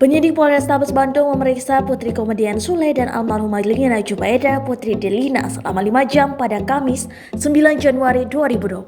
Penyidik Polrestabes Bandung memeriksa putri komedian Sule dan almarhumah Lina Jubaida Putri Delina selama 5 jam pada Kamis 9 Januari 2020.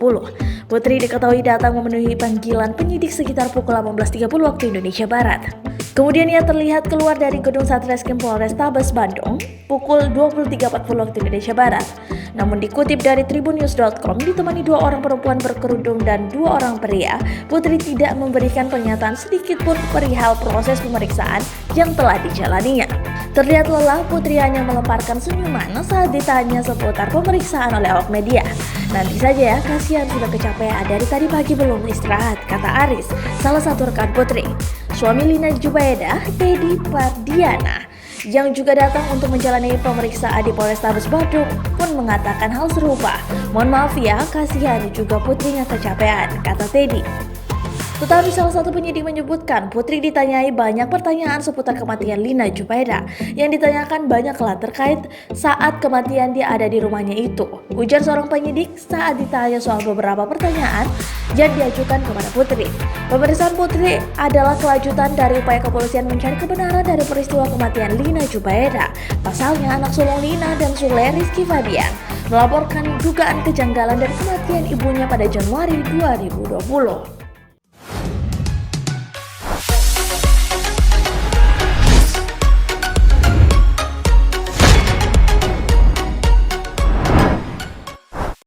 Putri diketahui datang memenuhi panggilan penyidik sekitar pukul 18.30 waktu Indonesia Barat. Kemudian ia terlihat keluar dari gedung Satreskrim Polrestabes Bandung pukul 23.40 waktu Indonesia Barat. Namun dikutip dari tribunnews.com, ditemani 2 orang perempuan berkerudung dan 2 orang pria, Putri tidak memberikan pernyataan sedikit pun perihal proses pemeriksaan yang telah dijalaninya. Terlihat lelah, Putri hanya melemparkan senyuman saat ditanya seputar pemeriksaan oleh awak media. Nanti saja ya, kasihan sudah kecapean dari tadi pagi belum istirahat, kata Aris, salah satu rekan Putri. Suami Lina Jubaida, Teddy Pardiana, yang juga datang untuk menjalani pemeriksaan di Polrestabes Bandung pun mengatakan hal serupa. Mohon maaf ya, kasihan juga putrinya kecapean, kata Teddy. Tetapi salah satu penyidik menyebutkan Putri ditanyai banyak pertanyaan seputar kematian Lina Jubaida. Yang ditanyakan banyaklah terkait saat kematian dia ada di rumahnya itu. Ujar seorang penyidik saat ditanya soal beberapa pertanyaan yang diajukan kepada Putri. Pemeriksaan Putri adalah kelanjutan dari upaya kepolisian mencari kebenaran dari peristiwa kematian Lina Jubaida. Pasalnya anak sulung Lina dan Sule, Rizky Fadian, melaporkan dugaan kejanggalan dan kematian ibunya pada Januari 2020.